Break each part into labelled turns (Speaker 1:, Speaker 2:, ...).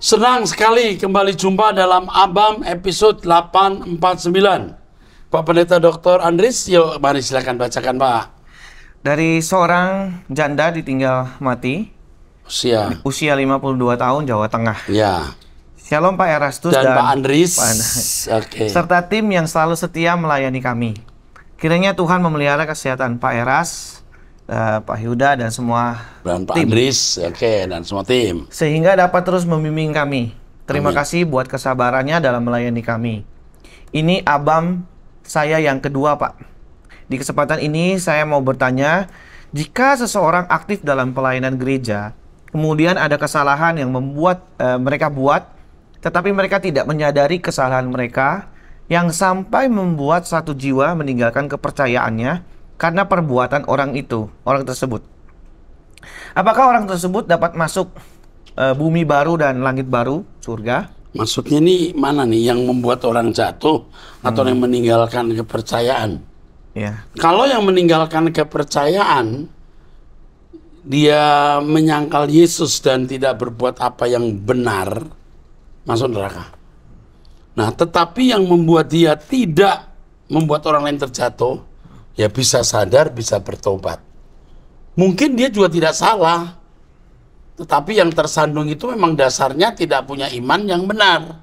Speaker 1: Senang sekali kembali jumpa dalam ABAM episode 849. Pak Pendeta Dr. Andris, yuk mari silakan bacakan Pak.
Speaker 2: Dari seorang janda ditinggal mati, usia 52 tahun, Jawa Tengah.
Speaker 1: Ya.
Speaker 2: Shalom Pak Erastus
Speaker 1: dan Pak Andris.
Speaker 2: Oke. Serta tim yang selalu setia melayani kami. Kiranya Tuhan memelihara kesehatan Pak Eras, Pak Yuda dan semua
Speaker 1: dan Pak
Speaker 2: tim.
Speaker 1: Andris, dan semua tim.
Speaker 2: Sehingga dapat terus membimbing kami. Terima kasih buat kesabarannya dalam melayani kami. Ini ABAM saya yang kedua, Pak. Di kesempatan ini saya mau bertanya, jika seseorang aktif dalam pelayanan gereja, kemudian ada kesalahan yang mereka buat, tetapi mereka tidak menyadari kesalahan mereka, yang sampai membuat satu jiwa meninggalkan kepercayaannya karena perbuatan orang tersebut. Apakah orang tersebut dapat masuk bumi baru dan langit baru, surga?
Speaker 1: Maksudnya ini mana nih, yang membuat orang jatuh atau yang meninggalkan kepercayaan?
Speaker 2: Ya.
Speaker 1: Kalau yang meninggalkan kepercayaan, dia menyangkal Yesus dan tidak berbuat apa yang benar, masuk neraka. Nah, tetapi yang membuat dia tidak membuat orang lain terjatuh, ya bisa sadar, bisa bertobat. Mungkin dia juga tidak salah, tetapi yang tersandung itu memang dasarnya tidak punya iman yang benar.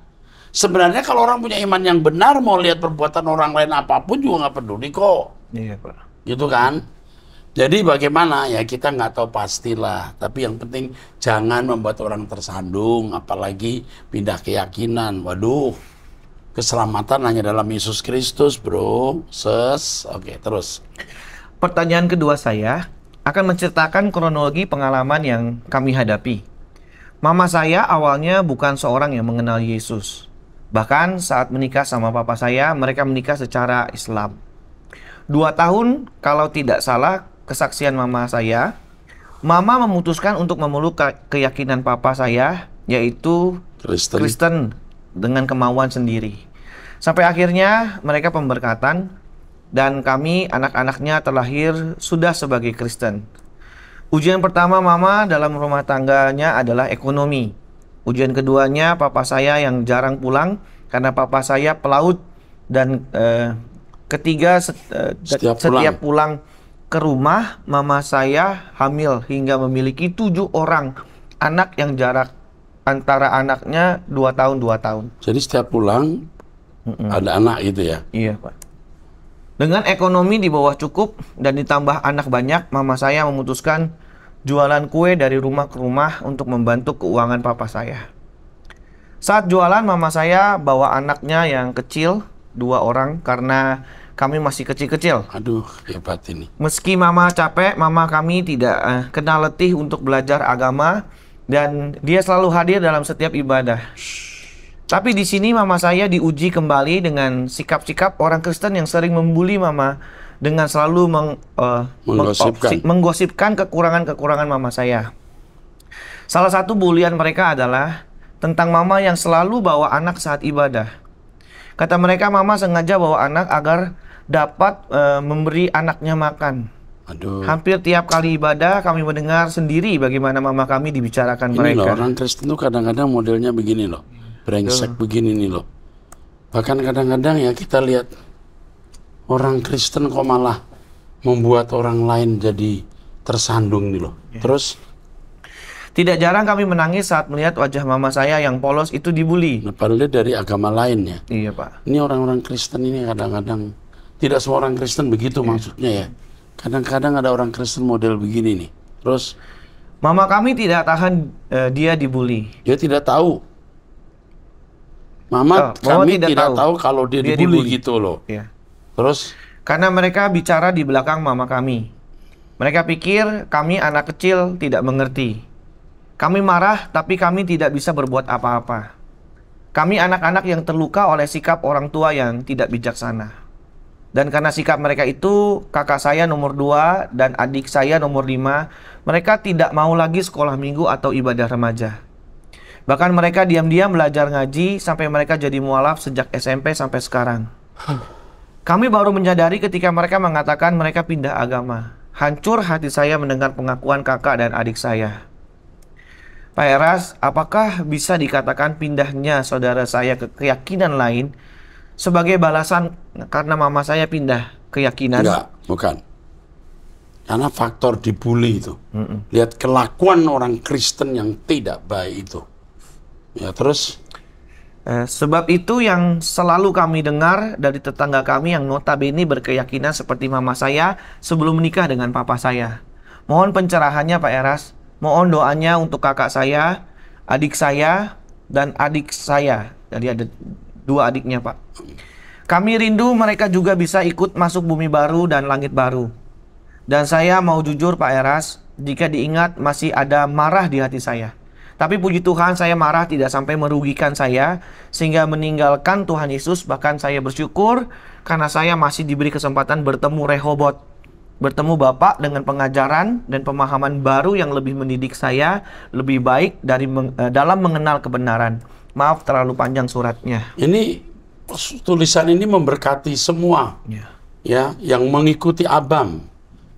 Speaker 1: Sebenarnya kalau orang punya iman yang benar, mau lihat perbuatan orang lain apapun juga nggak peduli kok.
Speaker 2: Iya, Pak.
Speaker 1: Gitu kan? Jadi bagaimana? Ya kita nggak tahu pastilah. Tapi yang penting jangan membuat orang tersandung, apalagi pindah keyakinan. Waduh, keselamatan hanya dalam Yesus Kristus, bro. Oke, terus.
Speaker 2: Pertanyaan kedua saya akan menceritakan kronologi pengalaman yang kami hadapi. Mama saya awalnya bukan seorang yang mengenal Yesus. Bahkan saat menikah sama papa saya, mereka menikah secara Islam. 2 tahun kalau tidak salah kesaksian mama saya, mama memutuskan untuk memeluk keyakinan papa saya, yaitu Kristen dengan kemauan sendiri. Sampai akhirnya mereka pemberkatan, dan kami anak-anaknya terlahir sudah sebagai Kristen. Ujian pertama mama dalam rumah tangganya adalah ekonomi. Ujian keduanya papa saya yang jarang pulang karena papa saya pelaut, dan ketiga setiap pulang ke rumah mama saya hamil hingga memiliki 7 orang anak yang jarak antara anaknya 2 tahun.
Speaker 1: Jadi setiap pulang ada anak gitu ya?
Speaker 2: Iya, Pak. Dengan ekonomi di bawah cukup dan ditambah anak banyak, mama saya memutuskan jualan kue dari rumah ke rumah untuk membantu keuangan papa saya. Saat jualan, mama saya bawa anaknya yang kecil 2 orang karena kami masih kecil-kecil.
Speaker 1: Aduh, hebat ini.
Speaker 2: Meski mama capek, mama kami tidak kenal letih untuk belajar agama, dan dia selalu hadir dalam setiap ibadah. Tapi di sini mama saya diuji kembali dengan sikap-sikap orang Kristen yang sering membuli mama dengan selalu menggosipkan kekurangan-kekurangan mama saya. Salah satu bulian mereka adalah tentang mama yang selalu bawa anak saat ibadah. Kata mereka, mama sengaja bawa anak agar dapat memberi anaknya makan.
Speaker 1: Aduh.
Speaker 2: Hampir tiap kali ibadah kami mendengar sendiri bagaimana mama kami dibicarakan mereka.
Speaker 1: Ini loh, orang Kristen tuh kadang-kadang modelnya begini loh. Brengsek begini nih loh. Bahkan kadang-kadang ya kita lihat orang Kristen kok malah membuat orang lain jadi tersandung nih loh. Terus?
Speaker 2: Tidak jarang kami menangis saat melihat wajah mama saya yang polos itu dibully.
Speaker 1: Nah, padahal dari agama lain ya.
Speaker 2: Iya, Pak.
Speaker 1: Ini orang-orang Kristen ini kadang-kadang, tidak semua orang Kristen begitu maksudnya ya. Kadang-kadang ada orang Kristen model begini nih. Terus?
Speaker 2: Mama kami tidak tahan dia dibully.
Speaker 1: Dia tidak tahu. Mama kami tidak tahu kalau dia dibully gitu loh.
Speaker 2: Ya.
Speaker 1: Terus?
Speaker 2: Karena mereka bicara di belakang mama kami. Mereka pikir kami anak kecil tidak mengerti. Kami marah tapi kami tidak bisa berbuat apa-apa. Kami anak-anak yang terluka oleh sikap orang tua yang tidak bijaksana. Dan karena sikap mereka itu, kakak saya nomor 2 dan adik saya nomor 5, mereka tidak mau lagi sekolah minggu atau ibadah remaja. Bahkan mereka diam-diam belajar ngaji sampai mereka jadi mualaf sejak SMP sampai sekarang. Kami baru menyadari ketika mereka mengatakan mereka pindah agama. Hancur hati saya mendengar pengakuan kakak dan adik saya. Pak Eras, apakah bisa dikatakan pindahnya saudara saya ke keyakinan lain sebagai balasan karena mama saya pindah keyakinan?
Speaker 1: Enggak, bukan. Karena faktor dibully itu. Lihat kelakuan orang Kristen yang tidak baik itu. Ya, terus?
Speaker 2: Sebab itu yang selalu kami dengar dari tetangga kami yang notabene berkeyakinan seperti mama saya sebelum menikah dengan papa saya. Mohon pencerahannya Pak Eras. Mohon doanya untuk kakak saya, adik saya, dan adik saya. Jadi ada 2 adiknya, Pak. Kami rindu mereka juga bisa ikut masuk bumi baru dan langit baru. Dan saya mau jujur Pak Eras, jika diingat masih ada marah di hati saya. Tapi puji Tuhan saya marah tidak sampai merugikan saya, sehingga meninggalkan Tuhan Yesus. Bahkan saya bersyukur karena saya masih diberi kesempatan bertemu Rehobot. Bertemu Bapak dengan pengajaran dan pemahaman baru yang lebih mendidik saya lebih baik dalam mengenal kebenaran. Maaf terlalu panjang suratnya.
Speaker 1: Ini tulisan ini memberkati semua ya yang mengikuti Abam.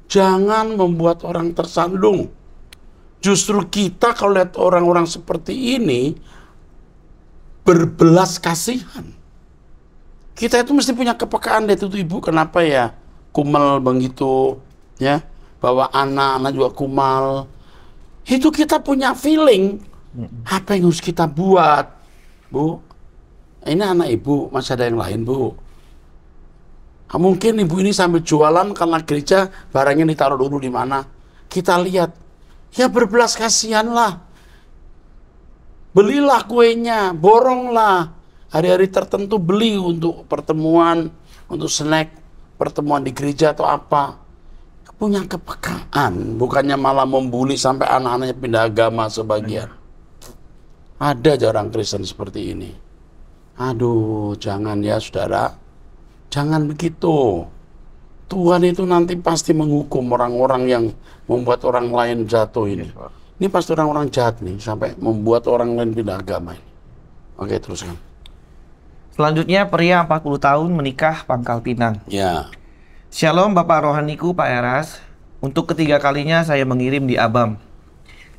Speaker 1: Jangan membuat orang tersandung. Justru kita kalau lihat orang-orang seperti ini berbelas kasihan. Kita itu mesti punya kepekaan deh, itu ibu kenapa ya kumal begitu ya, bawa anak juga kumal. Itu kita punya feeling apa yang harus kita buat, Bu. Ini anak ibu, masih ada yang lain, Bu. Mungkin ibu ini sambil jualan karena gereja barangnya ditaruh dulu di mana. Kita lihat, ya berbelas kasihan lah. Belilah kuenya, boronglah. Hari-hari tertentu beli untuk pertemuan, untuk snack, pertemuan di gereja atau apa. Punya kepekaan, bukannya malah membuli sampai anak-anaknya pindah agama sebagian. Ada aja orang Kristen seperti ini. Aduh, jangan ya saudara. Jangan begitu. Tuhan itu nanti pasti menghukum orang-orang yang membuat orang lain jatuh ini. Ini pasti orang-orang jahat nih, sampai membuat orang lain pindah agama ini. Oke, teruskan.
Speaker 2: Selanjutnya, pria 40 tahun menikah Pangkal Pinang.
Speaker 1: Ya.
Speaker 2: Shalom Bapak Rohaniku Pak Eras. Untuk ketiga kalinya saya mengirim di Abam.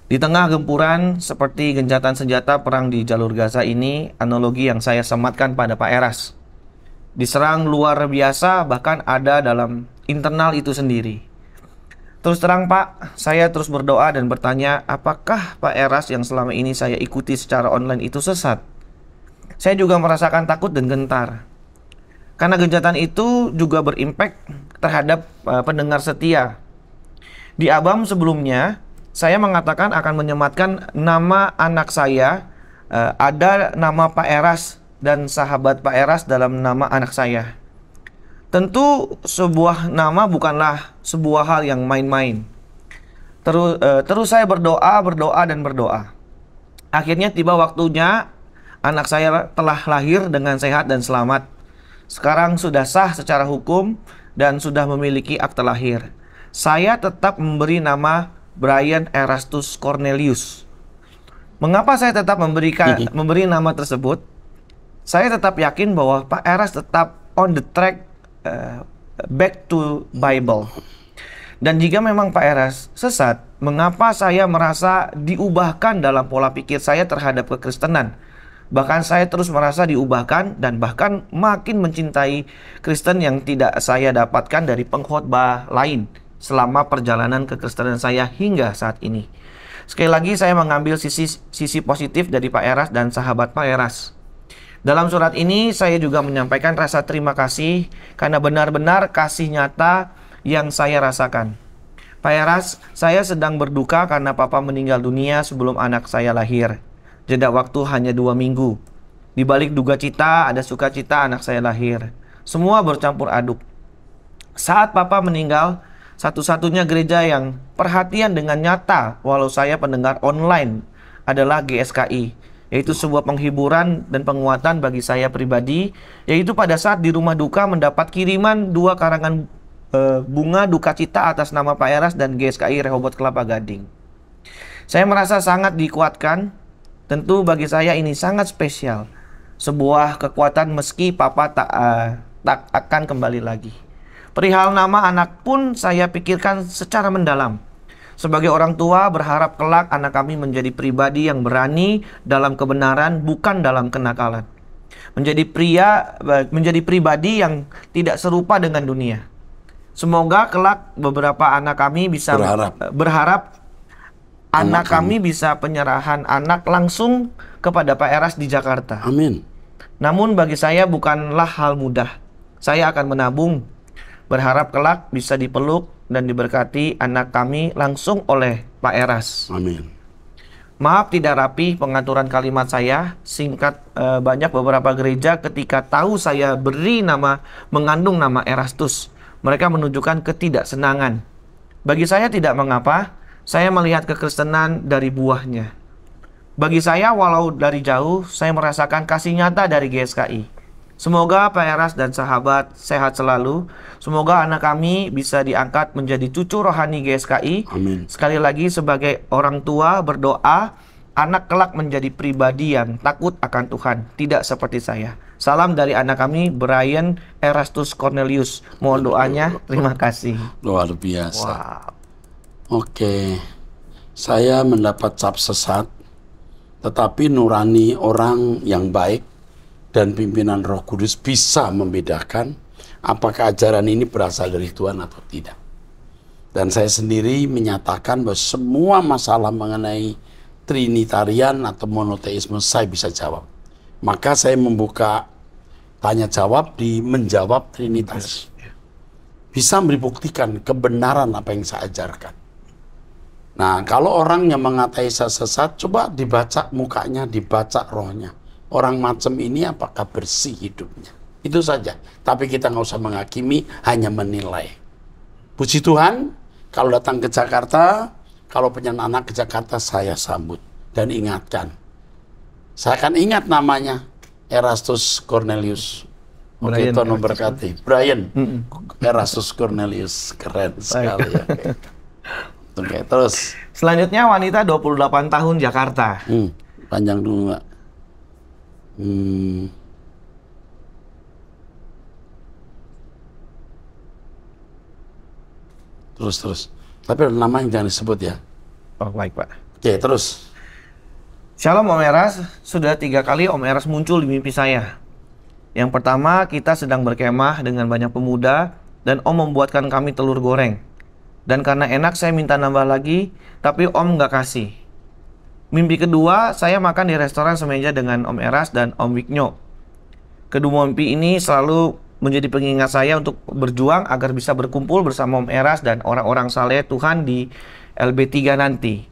Speaker 2: Di tengah gempuran seperti gencatan senjata perang di jalur Gaza ini, analogi yang saya sematkan pada Pak Eras. Diserang luar biasa, bahkan ada dalam internal itu sendiri. Terus terang Pak, saya terus berdoa dan bertanya, apakah Pak Eras yang selama ini saya ikuti secara online itu sesat? Saya juga merasakan takut dan gentar. Karena gencatan itu juga berimpact terhadap pendengar setia. Di Abam sebelumnya, saya mengatakan akan menyematkan nama anak saya, ada nama Pak Eras dan sahabat Pak Eras dalam nama anak saya. Tentu sebuah nama bukanlah sebuah hal yang main-main. Terus saya berdoa dan berdoa. Akhirnya tiba waktunya, anak saya telah lahir dengan sehat dan selamat. Sekarang sudah sah secara hukum dan sudah memiliki akte lahir. Saya tetap memberi nama Brian Erastus Cornelius. Mengapa saya tetap memberi nama tersebut? Saya tetap yakin bahwa Pak Eras tetap on the track back to Bible. Dan jika memang Pak Eras sesat, mengapa saya merasa diubahkan dalam pola pikir saya terhadap kekristenan? Bahkan saya terus merasa diubahkan dan bahkan makin mencintai Kristen yang tidak saya dapatkan dari pengkhotbah lain selama perjalanan kekristenan saya hingga saat ini. Sekali lagi saya mengambil sisi positif dari Pak Eras dan sahabat Pak Eras. Dalam surat ini saya juga menyampaikan rasa terima kasih karena benar-benar kasih nyata yang saya rasakan. Pak Eras, saya sedang berduka karena Papa meninggal dunia sebelum anak saya lahir. Jeda waktu hanya 2 minggu. Di balik duka cita ada sukacita anak saya lahir. Semua bercampur aduk. Saat Papa meninggal, satu-satunya gereja yang perhatian dengan nyata walau saya pendengar online adalah GSKI, yaitu sebuah penghiburan dan penguatan bagi saya pribadi, yaitu pada saat di rumah duka mendapat kiriman 2 karangan bunga duka cita atas nama Pak Eras dan GSKI Rehobot Kelapa Gading. Saya merasa sangat dikuatkan. Tentu bagi saya ini sangat spesial. Sebuah kekuatan meski Papa tak akan kembali lagi. Perihal nama anak pun saya pikirkan secara mendalam. Sebagai orang tua, berharap kelak anak kami menjadi pribadi yang berani dalam kebenaran, bukan dalam kenakalan. Menjadi pribadi yang tidak serupa dengan dunia. Semoga kelak beberapa anak kami bisa berharap anak kami bisa penyerahan anak langsung kepada Pak Eras di Jakarta.
Speaker 1: Amin.
Speaker 2: Namun bagi saya bukanlah hal mudah. Saya akan menabung, berharap kelak bisa dipeluk dan diberkati anak kami langsung oleh Pak Eras.
Speaker 1: Amin.
Speaker 2: Maaf tidak rapi pengaturan kalimat saya, singkat. Banyak beberapa gereja ketika tahu saya mengandung nama Erastus, mereka menunjukkan ketidaksenangan. Bagi saya tidak mengapa, saya melihat kekristenan dari buahnya. Bagi saya, walau dari jauh, saya merasakan kasih nyata dari GSKI. Semoga Pak Eras dan sahabat sehat selalu. Semoga anak kami bisa diangkat menjadi cucu rohani GSKI.
Speaker 1: Amin.
Speaker 2: Sekali lagi sebagai orang tua berdoa, anak kelak menjadi pribadi yang takut akan Tuhan, tidak seperti saya. Salam dari anak kami, Brian Erastus Cornelius. Mohon doanya, terima kasih.
Speaker 1: Luar biasa.
Speaker 2: Wow.
Speaker 1: Oke, saya mendapat cap sesat, tetapi nurani orang yang baik dan pimpinan Roh Kudus bisa membedakan apakah ajaran ini berasal dari Tuhan atau tidak. Dan saya sendiri menyatakan bahwa semua masalah mengenai Trinitarian atau monoteisme saya bisa jawab. Maka saya membuka tanya jawab di menjawab Trinitas. Bisa membuktikan kebenaran apa yang saya ajarkan. Nah, kalau orang yang mengatai saya sesat, coba dibaca mukanya, dibaca rohnya. Orang macam ini apakah bersih hidupnya? Itu saja. Tapi kita nggak usah menghakimi, hanya menilai. Puji Tuhan, kalau datang ke Jakarta, kalau punya anak ke Jakarta, saya sambut dan ingatkan. Saya akan ingat namanya, Erastus Cornelius. Oke, Tono berkati. Brian Erastus Cornelius, keren sekali ya. Oke, terus.
Speaker 2: Selanjutnya wanita 28 tahun Jakarta.
Speaker 1: Panjang dulu, Mbak. Terus. Tapi ada nama yang jangan disebut ya.
Speaker 2: Oh, baik, Pak.
Speaker 1: Oke, terus.
Speaker 2: Shalom Om Eras, sudah 3 kali Om Eras muncul di mimpi saya. Yang pertama, kita sedang berkemah dengan banyak pemuda dan Om membuatkan kami telur goreng. Dan karena enak saya minta nambah lagi, tapi Om nggak kasih. Mimpi kedua, saya makan di restoran semeja dengan Om Eras dan Om Wiknyo. Kedua mimpi ini selalu menjadi pengingat saya untuk berjuang agar bisa berkumpul bersama Om Eras dan orang-orang saleh Tuhan di LB3 nanti.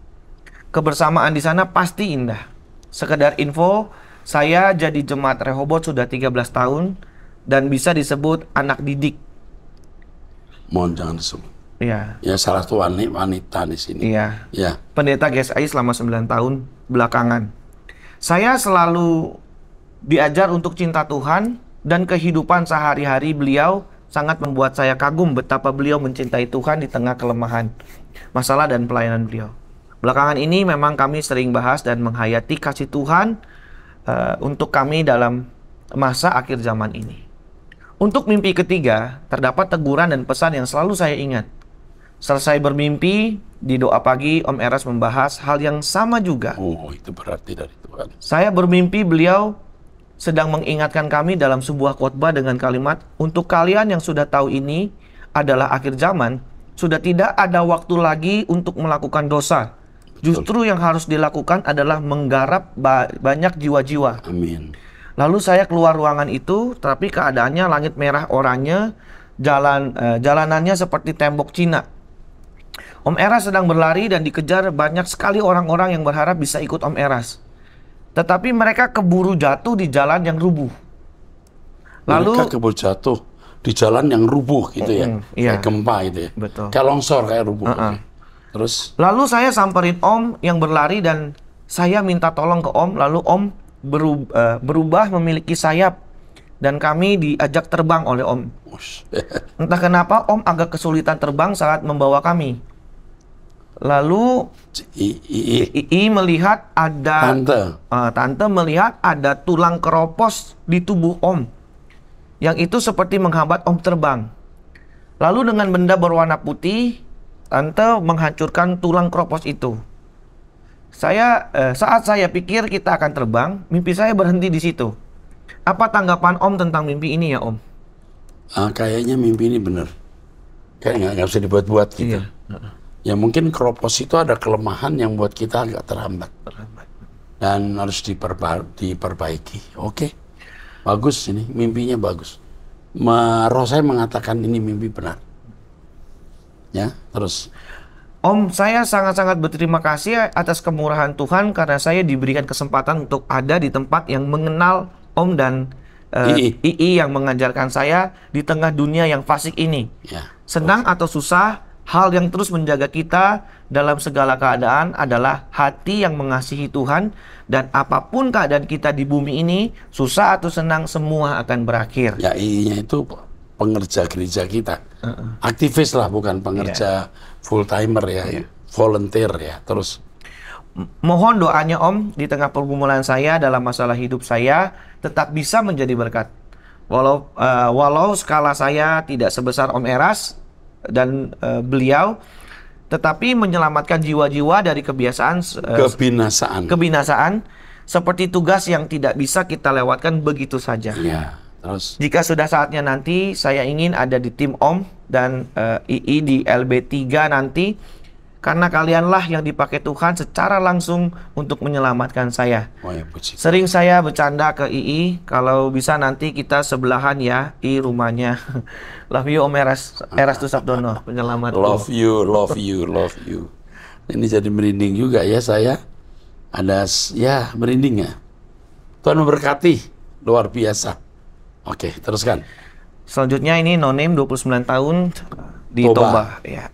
Speaker 2: Kebersamaan di sana pasti indah. Sekedar info, saya jadi jemaat Rehoboth sudah 13 tahun dan bisa disebut anak didik.
Speaker 1: Mohon jangan disebut.
Speaker 2: Iya.
Speaker 1: Ya, salah satu wanita di sini.
Speaker 2: Iya.
Speaker 1: Ya.
Speaker 2: Pendeta GSI selama 9 tahun belakangan. Saya selalu diajar untuk cinta Tuhan dan kehidupan sehari-hari beliau sangat membuat saya kagum betapa beliau mencintai Tuhan di tengah kelemahan, masalah dan pelayanan beliau. Belakangan ini memang kami sering bahas dan menghayati kasih Tuhan untuk kami dalam masa akhir zaman ini. Untuk mimpi ketiga, terdapat teguran dan pesan yang selalu saya ingat. Selesai bermimpi, di doa pagi Om Eras membahas hal yang sama juga.
Speaker 1: Oh, itu berarti dari Tuhan.
Speaker 2: Saya bermimpi beliau sedang mengingatkan kami dalam sebuah khotbah dengan kalimat, untuk kalian yang sudah tahu ini adalah akhir zaman, sudah tidak ada waktu lagi untuk melakukan dosa. Justru yang harus dilakukan adalah menggarap banyak jiwa-jiwa.
Speaker 1: Amin.
Speaker 2: Lalu saya keluar ruangan itu, tapi keadaannya langit merah oranye, jalanannya seperti tembok Cina. Om Eras sedang berlari dan dikejar banyak sekali orang-orang yang berharap bisa ikut Om Eras. Tetapi mereka keburu jatuh di jalan yang rubuh.
Speaker 1: Mereka keburu jatuh di jalan yang rubuh gitu ya.
Speaker 2: Iya.
Speaker 1: Kayak gempa gitu ya.
Speaker 2: Betul.
Speaker 1: Kayak longsor, kayak rubuh. Oke. Terus?
Speaker 2: Lalu saya samperin Om yang berlari dan saya minta tolong ke Om. Lalu Om berubah memiliki sayap. Dan kami diajak terbang oleh Om. Entah kenapa Om agak kesulitan terbang saat membawa kami. Lalu I melihat ada Tante melihat ada tulang keropos di tubuh Om. Yang itu seperti menghambat Om terbang. Lalu dengan benda berwarna putih Tante menghancurkan tulang kropos itu. Saat saya pikir kita akan terbang, mimpi saya berhenti di situ. Apa tanggapan Om tentang mimpi ini ya Om?
Speaker 1: Kayaknya mimpi ini benar. Kayak nggak bisa dibuat-buat gitu.
Speaker 2: Iya.
Speaker 1: Ya mungkin kropos itu ada kelemahan yang buat kita agak terhambat. Dan harus diperbaiki. Oke. Bagus ini, mimpinya bagus. Roh saya mengatakan ini mimpi benar. Ya, terus.
Speaker 2: Om, saya sangat-sangat berterima kasih atas kemurahan Tuhan karena saya diberikan kesempatan untuk ada di tempat yang mengenal Om dan II yang mengajarkan saya di tengah dunia yang fasik ini.
Speaker 1: Ya.
Speaker 2: Senang atau susah, hal yang terus menjaga kita dalam segala keadaan adalah hati yang mengasihi Tuhan, dan apapun keadaan kita di bumi ini, susah atau senang, semua akan berakhir.
Speaker 1: Ya, II-nya itu pengerja gereja kita. Aktivis lah, bukan pengerja full timer ya, volunteer ya. Terus
Speaker 2: mohon doanya Om di tengah pergumulan saya dalam masalah hidup saya tetap bisa menjadi berkat. Walau skala saya tidak sebesar Om Eras dan beliau, tetapi menyelamatkan jiwa-jiwa dari kebinasaan seperti tugas yang tidak bisa kita lewatkan begitu saja.
Speaker 1: Ya, terus
Speaker 2: jika sudah saatnya nanti, saya ingin ada di tim Om dan II di LB3 nanti, karena kalianlah yang dipakai Tuhan secara langsung untuk menyelamatkan saya. Sering saya bercanda ke II, kalau bisa nanti kita sebelahan ya, rumahnya. Love you Om Erastus Sabdono, penyelamat.
Speaker 1: Love you. Ini jadi merinding juga ya saya. Ada ya merinding ya. Tuhan memberkati, luar biasa. Oke, teruskan.
Speaker 2: Selanjutnya ini no-name 29 tahun di Toba. Ya.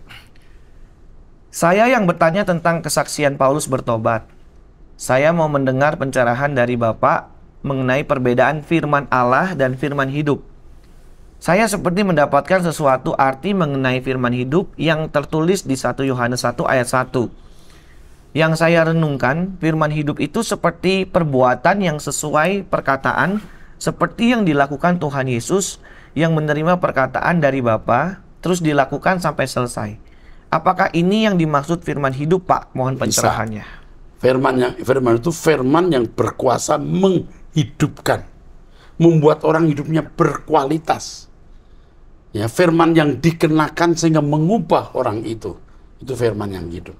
Speaker 2: Saya yang bertanya tentang kesaksian Paulus bertobat. Saya mau mendengar pencerahan dari Bapak mengenai perbedaan firman Allah dan firman hidup. Saya seperti mendapatkan sesuatu arti mengenai firman hidup yang tertulis di 1 Yohanes 1 ayat 1. Yang saya renungkan, firman hidup itu seperti perbuatan yang sesuai perkataan, seperti yang dilakukan Tuhan Yesus yang menerima perkataan dari Bapa, terus dilakukan sampai selesai. Apakah ini yang dimaksud firman hidup, Pak? Mohon pencerahannya.
Speaker 1: Firman itu firman yang berkuasa menghidupkan, membuat orang hidupnya berkualitas. Ya, firman yang dikenakan sehingga mengubah orang itu firman yang hidup.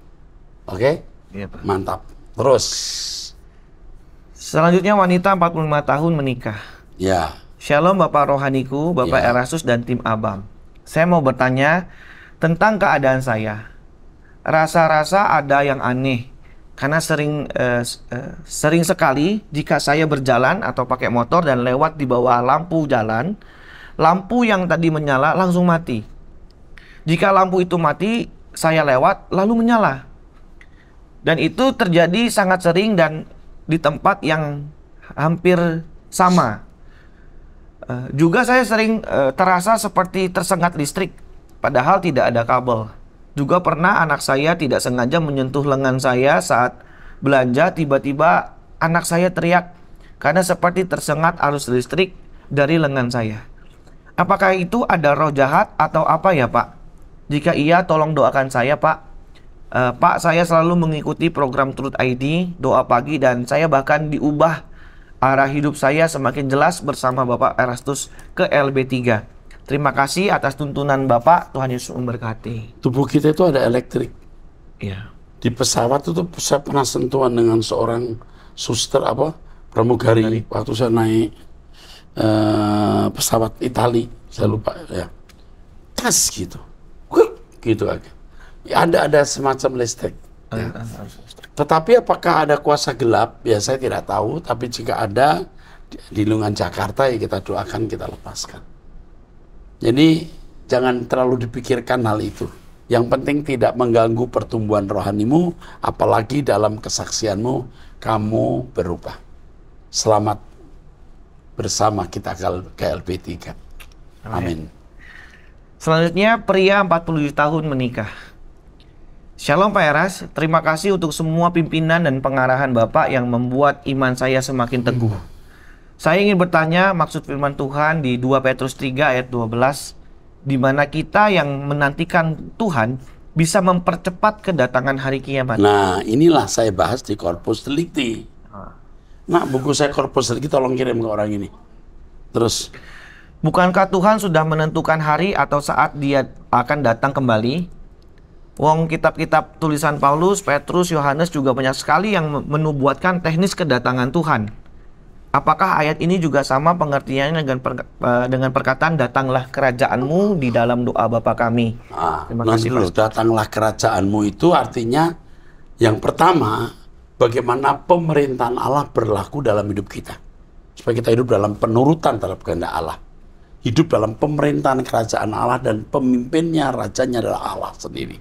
Speaker 1: Oke?
Speaker 2: Iya, Pak.
Speaker 1: Mantap. Terus.
Speaker 2: Selanjutnya wanita 45 tahun menikah.
Speaker 1: Ya.
Speaker 2: Shalom Bapak rohaniku, Bapak Erastus dan tim Abam. Saya mau bertanya tentang keadaan saya. Rasa-rasa ada yang aneh karena sering sekali jika saya berjalan atau pakai motor dan lewat di bawah lampu jalan, lampu yang tadi menyala langsung mati. Jika lampu itu mati, saya lewat lalu menyala. Dan itu terjadi sangat sering dan di tempat yang hampir sama. Juga saya sering terasa seperti tersengat listrik, padahal tidak ada kabel. Juga pernah anak saya tidak sengaja menyentuh lengan saya saat belanja, tiba-tiba anak saya teriak karena seperti tersengat arus listrik dari lengan saya. Apakah itu ada roh jahat atau apa ya Pak? Jika iya, tolong doakan saya Pak. Pak, saya selalu mengikuti program Truth ID, doa pagi, dan saya bahkan diubah arah hidup saya semakin jelas bersama Bapak Erastus ke LB3. Terima kasih atas tuntunan Bapak, Tuhan Yesus memberkati.
Speaker 1: Tubuh kita itu ada elektrik.
Speaker 2: Iya.
Speaker 1: Di pesawat itu saya pernah sentuhan dengan seorang suster pramugari waktu saya naik pesawat Itali, saya lupa ya. Tas gitu. Gitu aja. Ya, ada semacam listrik. Ya. Tetapi apakah ada kuasa gelap? Ya saya tidak tahu. Tapi jika ada di lingkungan Jakarta, ya kita doakan, kita lepaskan. Jadi jangan terlalu dipikirkan hal itu. Yang penting tidak mengganggu pertumbuhan rohanimu, apalagi dalam kesaksianmu kamu berubah. Selamat bersama kita ke LB3. Amin.
Speaker 2: Selanjutnya pria 47 tahun menikah. Shalom Pak Eras, terima kasih untuk semua pimpinan dan pengarahan Bapak yang membuat iman saya semakin teguh. Saya ingin bertanya maksud firman Tuhan di 2 Petrus 3 ayat 12, di mana kita yang menantikan Tuhan bisa mempercepat kedatangan hari kiamat?
Speaker 1: Nah, inilah saya bahas di Corpus Delicti. Nah, buku saya Corpus Delicti tolong kirim ke orang ini. Terus,
Speaker 2: Bukankah Tuhan sudah menentukan hari atau saat Dia akan datang kembali? Wong kitab-kitab tulisan Paulus, Petrus, Yohanes juga banyak sekali yang menubuatkan teknis kedatangan Tuhan. Apakah ayat ini juga sama pengertiannya dengan perkataan datanglah kerajaanmu di dalam doa Bapa kami? Terima
Speaker 1: nanti
Speaker 2: kasih,
Speaker 1: dulu,
Speaker 2: Pastor.
Speaker 1: datanglah kerajaanmu itu artinya yang pertama, bagaimana pemerintahan Allah berlaku dalam hidup kita. Supaya kita hidup dalam penurutan terhadap kehendak Allah. Hidup dalam pemerintahan kerajaan Allah dan pemimpinnya, rajanya adalah Allah sendiri.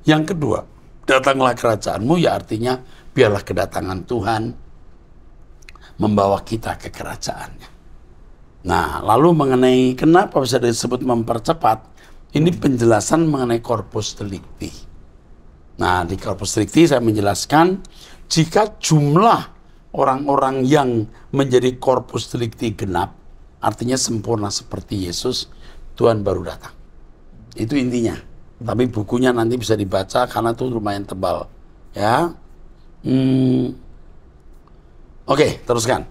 Speaker 1: Yang kedua, datanglah kerajaanmu ya artinya biarlah kedatangan Tuhan membawa kita ke kerajaannya. Nah, lalu mengenai kenapa bisa disebut mempercepat, ini penjelasan mengenai Corpus Delicti. Nah, di Corpus Delicti saya menjelaskan jika jumlah orang-orang yang menjadi Corpus Delicti genap, artinya sempurna seperti Yesus, Tuhan baru datang. Itu intinya. Tapi bukunya nanti bisa dibaca karena itu lumayan tebal. Ya. Oke, teruskan.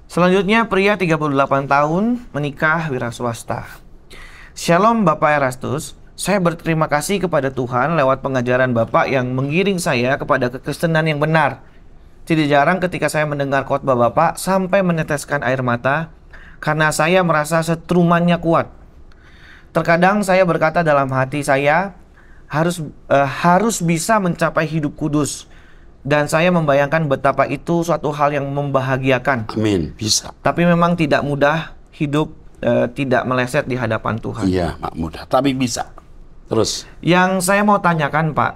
Speaker 2: Selanjutnya, pria 38 tahun menikah wira swasta. Shalom Bapak Erastus, saya berterima kasih kepada Tuhan lewat pengajaran Bapak yang mengiring saya kepada kekristenan yang benar. Tidak jarang ketika saya mendengar khotbah Bapak sampai meneteskan air mata karena saya merasa setrumannya kuat. Terkadang saya berkata dalam hati saya harus bisa mencapai hidup kudus. Dan saya membayangkan betapa itu suatu hal yang membahagiakan.
Speaker 1: Amin, bisa.
Speaker 2: Tapi memang tidak mudah hidup tidak meleset di hadapan Tuhan.
Speaker 1: Iya, mak mudah, tapi bisa. Terus.
Speaker 2: Yang saya mau tanyakan, Pak.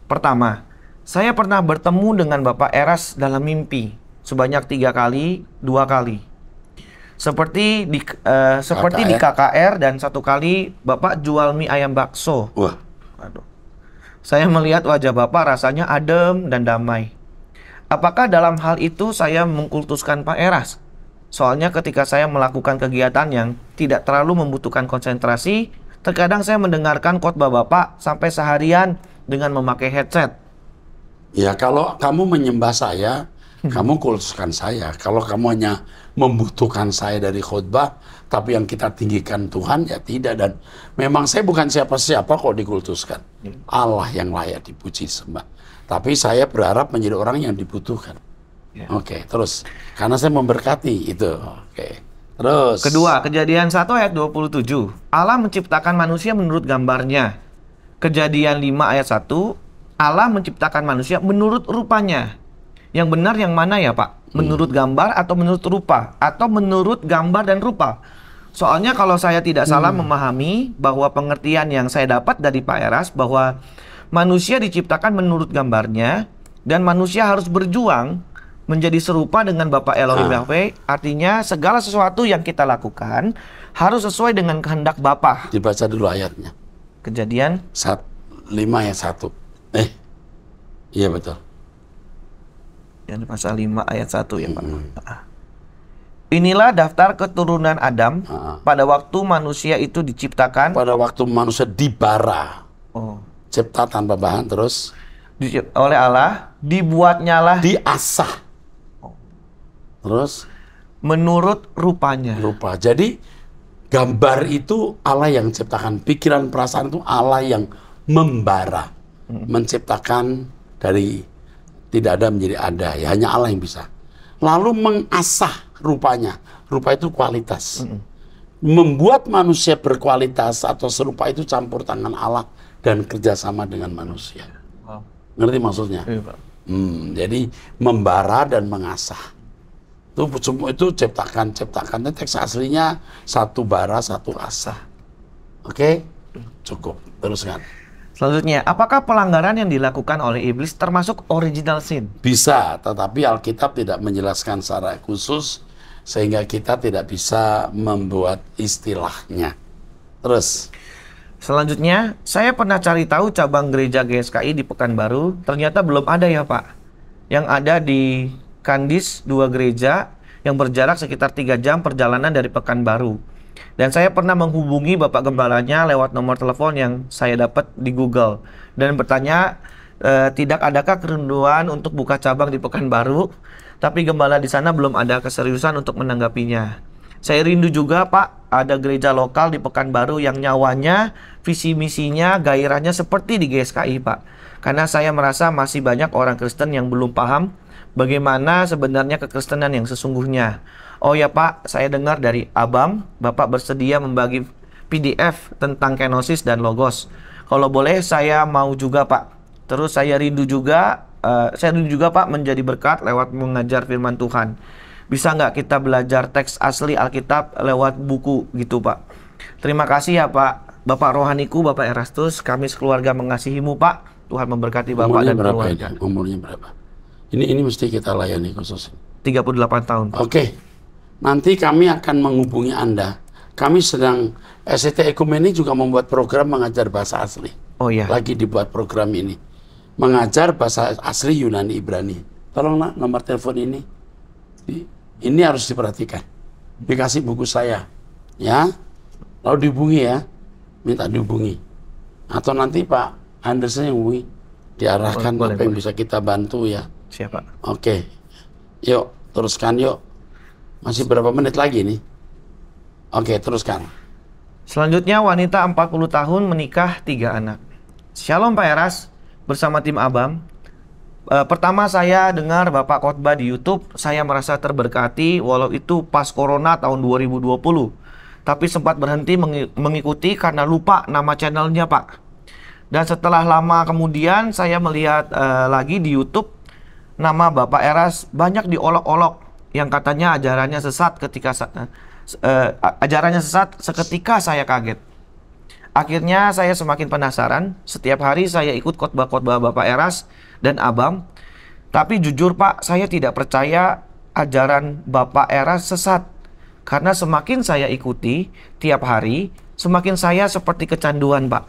Speaker 2: Pertama, saya pernah bertemu dengan Bapak Eras dalam mimpi sebanyak 3 kali, 2 kali. Seperti di KKR dan 1 kali Bapak jual mie ayam bakso.
Speaker 1: Wah.
Speaker 2: Aduh. Saya melihat wajah Bapak rasanya adem dan damai. Apakah dalam hal itu saya mengkultuskan Pak Eras? Soalnya ketika saya melakukan kegiatan yang tidak terlalu membutuhkan konsentrasi, terkadang saya mendengarkan khotbah Bapak sampai seharian dengan memakai headset.
Speaker 1: Ya, kalau kamu menyembah saya, kamu kultuskan saya. Kalau kamu hanya membutuhkan saya dari khotbah, tapi yang kita tinggikan Tuhan, ya tidak. Dan memang saya bukan siapa-siapa kok dikultuskan. Allah yang layak dipuji sembah. Tapi saya berharap menjadi orang yang dibutuhkan.
Speaker 2: Ya.
Speaker 1: Oke, terus. Karena saya memberkati itu. Oke. Terus.
Speaker 2: Kedua, Kejadian 1 ayat 27. Allah menciptakan manusia menurut gambarnya. Kejadian 5 ayat 1. Allah menciptakan manusia menurut rupanya. Yang benar yang mana ya Pak? Menurut gambar atau menurut rupa? Atau menurut gambar dan rupa? Soalnya kalau saya tidak salah memahami bahwa pengertian yang saya dapat dari Pak Eras bahwa manusia diciptakan menurut gambarnya dan manusia harus berjuang menjadi serupa dengan Bapak Elohim Yahweh. Artinya segala sesuatu yang kita lakukan harus sesuai dengan kehendak Bapa.
Speaker 1: Dibaca dulu ayatnya.
Speaker 2: Kejadian
Speaker 1: 5 ayat 1. Iya betul.
Speaker 2: Yang pasal 5 ayat 1 ya Pak. Inilah daftar keturunan Adam pada waktu manusia itu diciptakan.
Speaker 1: Pada waktu manusia dibara.
Speaker 2: Oh.
Speaker 1: Cipta tanpa bahan, terus
Speaker 2: Oleh Allah, dibuatnyalah
Speaker 1: diasah. Terus
Speaker 2: menurut rupanya.
Speaker 1: rupa. Jadi gambar itu Allah yang ciptakan. Pikiran perasaan itu Allah yang membara. Menciptakan dari tidak ada menjadi ada. Ya hanya Allah yang bisa. Lalu mengasah rupanya. Rupa itu kualitas. Membuat manusia berkualitas atau serupa itu campur tangan Allah dan kerjasama dengan manusia.
Speaker 2: Wow.
Speaker 1: Ngerti maksudnya?
Speaker 2: Iya, Pak.
Speaker 1: Jadi membara dan mengasah. Itu ciptakan. Teks aslinya 1 bara 1 asah. Oke? Cukup. Teruskan.
Speaker 2: Selanjutnya, apakah pelanggaran yang dilakukan oleh iblis termasuk original sin?
Speaker 1: Bisa, tetapi Alkitab tidak menjelaskan secara khusus sehingga kita tidak bisa membuat istilahnya. Terus.
Speaker 2: Selanjutnya, saya pernah cari tahu cabang gereja GSKI di Pekanbaru, ternyata belum ada ya Pak. Yang ada di Kandis 2 gereja yang berjarak sekitar 3 jam perjalanan dari Pekanbaru. Dan saya pernah menghubungi Bapak Gembalanya lewat nomor telepon yang saya dapat di Google dan bertanya, tidak adakah kerinduan untuk buka cabang di Pekanbaru? Tapi gembala di sana belum ada keseriusan untuk menanggapinya. Saya rindu juga Pak, ada gereja lokal di Pekanbaru yang nyawanya, visi misinya, gairahnya seperti di GSKI Pak. Karena saya merasa masih banyak orang Kristen yang belum paham bagaimana sebenarnya kekristenan yang sesungguhnya. Oh ya Pak, saya dengar dari Abam, Bapak bersedia membagi PDF tentang kenosis dan logos. Kalau boleh saya mau juga Pak. Terus saya rindu juga Pak menjadi berkat lewat mengajar firman Tuhan. Bisa nggak kita belajar teks asli Alkitab lewat buku gitu Pak? Terima kasih ya Pak. Bapak rohaniku, Bapak Erastus, kami sekeluarga mengasihimu Pak. Tuhan memberkati Bapak dan keluarga.
Speaker 1: Umurnya berapa? Ini mesti kita layani khusus.
Speaker 2: 38 tahun Pak.
Speaker 1: Oke. Nanti kami akan menghubungi Anda. Kami sedang SCT Ekumeni juga membuat program mengajar bahasa asli.
Speaker 2: Oh iya.
Speaker 1: Lagi dibuat program ini. Mengajar bahasa asli Yunani Ibrani. Tolong nak, nomor telepon ini. Ini harus diperhatikan. Dikasih buku saya, ya. Lalu dihubungi ya, minta dihubungi. Atau nanti Pak Anderson yang hubungi, diarahkan apa yang bisa kita bantu ya.
Speaker 2: Siapa?
Speaker 1: Oke, yuk teruskan yuk. Masih berapa menit lagi nih? Oke, teruskan.
Speaker 2: Selanjutnya wanita 40 tahun menikah 3 anak. Shalom Pak Eras, bersama tim Abam. Pertama saya dengar Bapak khotbah di YouTube, saya merasa terberkati walau itu pas Corona tahun 2020. Tapi sempat berhenti mengikuti karena lupa nama channelnya Pak. Dan setelah lama kemudian saya melihat lagi di YouTube, nama Bapak Eras banyak diolok-olok yang katanya ajarannya sesat seketika saya kaget. Akhirnya saya semakin penasaran, setiap hari saya ikut khotbah-khotbah Bapak Eras dan Abam. Tapi jujur Pak, saya tidak percaya ajaran Bapak Eras sesat. Karena semakin saya ikuti tiap hari, semakin saya seperti kecanduan Pak.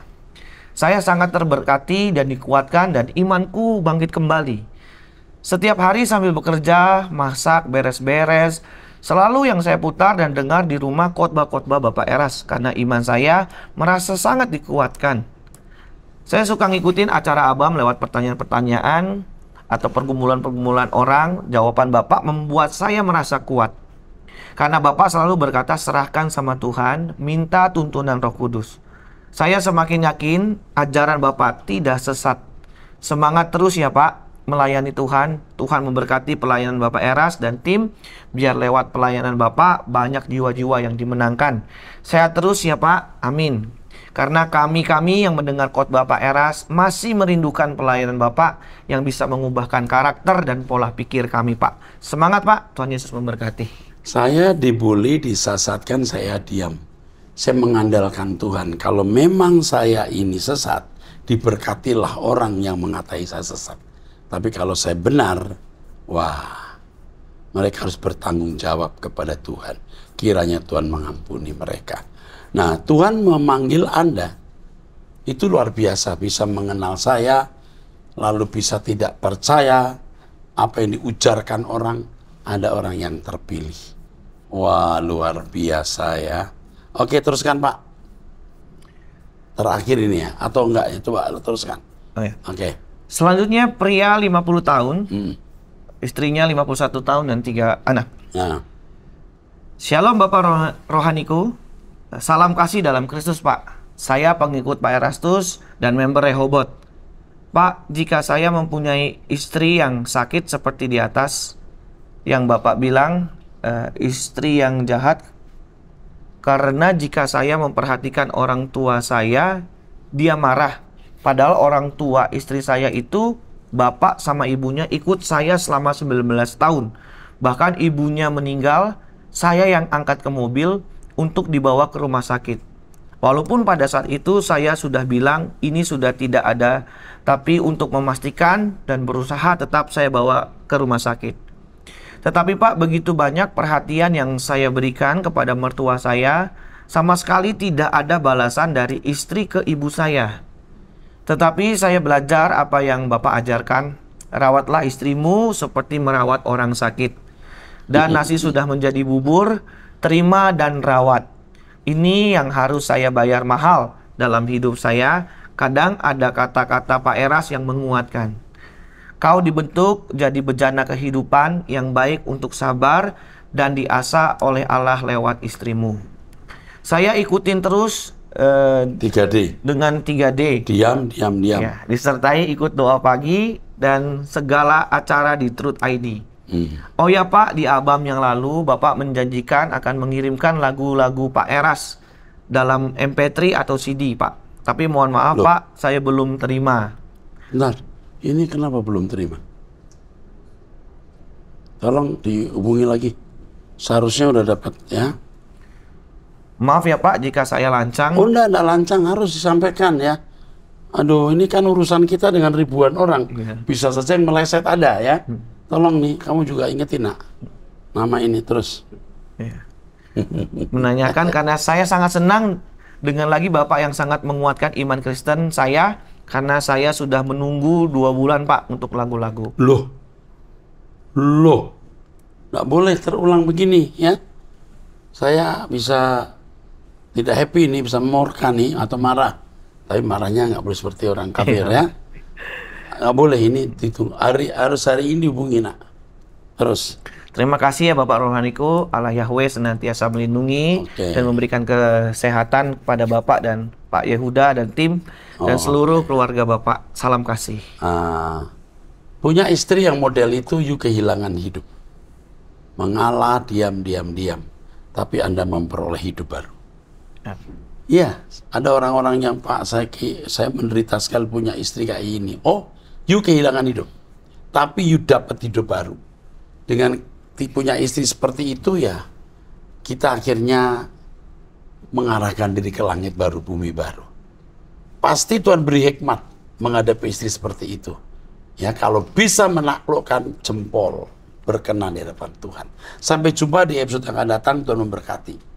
Speaker 2: Saya sangat terberkati dan dikuatkan dan imanku bangkit kembali. Setiap hari sambil bekerja, masak, beres-beres, selalu yang saya putar dan dengar di rumah khotbah-khotbah Bapak Eras. Karena iman saya merasa sangat dikuatkan. Saya suka ngikutin acara Abam lewat pertanyaan-pertanyaan atau pergumulan-pergumulan orang. Jawaban Bapak membuat saya merasa kuat. Karena Bapak selalu berkata serahkan sama Tuhan, minta tuntunan Roh Kudus. Saya semakin yakin ajaran Bapak tidak sesat. Semangat terus ya Pak melayani Tuhan. Tuhan memberkati pelayanan Bapak Eras dan tim. Biar lewat pelayanan Bapak banyak jiwa-jiwa yang dimenangkan. Sehat terus ya Pak. Amin. Karena kami yang mendengar khotbah Pak Eras masih merindukan pelayanan Bapak yang bisa mengubahkan karakter dan pola pikir kami Pak. Semangat Pak, Tuhan Yesus memberkati.
Speaker 1: Saya dibully, disesatkan, saya diam. Saya mengandalkan Tuhan. Kalau memang saya ini sesat, diberkatilah orang yang mengatai saya sesat. Tapi kalau saya benar, wah, mereka harus bertanggung jawab kepada Tuhan. Kiranya Tuhan mengampuni mereka. Nah, Tuhan memanggil Anda. Itu luar biasa, bisa mengenal saya, lalu bisa tidak percaya apa yang diujarkan orang. Ada orang yang terpilih. Wah, luar biasa ya. Oke, teruskan Pak. Terakhir ini ya, atau enggak ya? Coba teruskan.
Speaker 2: Oh, ya.
Speaker 1: Oke.
Speaker 2: Selanjutnya pria 50 tahun, istrinya 51 tahun dan 3 anak.
Speaker 1: Nah.
Speaker 2: Shalom Bapak rohaniku. Salam kasih dalam Kristus Pak. Saya pengikut Pak Erastus dan member Rehoboth. Pak, jika saya mempunyai istri yang sakit seperti di atas, yang Bapak bilang istri yang jahat, karena jika saya memperhatikan orang tua saya, dia marah. Padahal orang tua istri saya itu, bapak sama ibunya ikut saya selama 19 tahun. Bahkan ibunya meninggal, saya yang angkat ke mobil untuk dibawa ke rumah sakit. Walaupun pada saat itu saya sudah bilang ini sudah tidak ada, tapi untuk memastikan dan berusaha tetap saya bawa ke rumah sakit. Tetapi Pak, begitu banyak perhatian yang saya berikan kepada mertua saya, sama sekali tidak ada balasan dari istri ke ibu saya. Tetapi saya belajar apa yang Bapak ajarkan, rawatlah istrimu seperti merawat orang sakit. Dan nasi sudah menjadi bubur, terima dan rawat. Ini yang harus saya bayar mahal dalam hidup saya. Kadang ada kata-kata Pak Eras yang menguatkan. Kau dibentuk jadi bejana kehidupan yang baik untuk sabar dan diasah oleh Allah lewat istrimu. Saya ikutin terus
Speaker 1: 3D.
Speaker 2: dengan 3D.
Speaker 1: Diam, diam, diam.
Speaker 2: Ya, disertai ikut doa pagi dan segala acara di Truth ID. Oh ya Pak, di album yang lalu Bapak menjanjikan akan mengirimkan lagu-lagu Pak Eras dalam MP3 atau CD Pak. Tapi mohon maaf
Speaker 1: Loh.
Speaker 2: Pak, saya belum terima.
Speaker 1: Bentar, ini kenapa belum terima? Tolong dihubungi lagi. Seharusnya udah dapat ya.
Speaker 2: Maaf ya Pak jika saya lancang.
Speaker 1: Oh enggak lancang, harus disampaikan ya. Aduh, ini kan urusan kita dengan ribuan orang. Bisa saja yang meleset ada ya. Tolong nih, kamu juga ingetin nak nama ini terus.
Speaker 2: Ya. Menanyakan karena saya sangat senang dengan lagi Bapak yang sangat menguatkan iman Kristen saya. Karena saya sudah menunggu 2 bulan Pak untuk lagu-lagu.
Speaker 1: Loh, nggak boleh terulang begini ya. Saya bisa tidak happy nih, bisa murka nih atau marah. Tapi marahnya nggak boleh seperti orang kafir ya. Nggak boleh ini itu harus hari ini hubungi nak. Terus.
Speaker 2: Terima kasih ya Bapak Rohaniku. Allah Yahweh senantiasa melindungi dan memberikan kesehatan kepada Bapak dan Pak Yehuda dan tim dan seluruh keluarga Bapak. Salam kasih.
Speaker 1: Punya istri yang model itu, you kehilangan hidup. Mengalah, diam. Tapi Anda memperoleh hidup baru. Iya, ada orang-orang yang Pak, saya menderita sekali punya istri kayak ini. Oh, you kehilangan hidup. Tapi you dapat hidup baru. Dengan punya istri seperti itu ya, kita akhirnya mengarahkan diri ke langit baru, bumi baru. Pasti Tuhan beri hikmat menghadapi istri seperti itu. Ya, kalau bisa menaklukkan jempol, berkenan di hadapan Tuhan. Sampai jumpa di episode yang akan datang. Tuhan memberkati.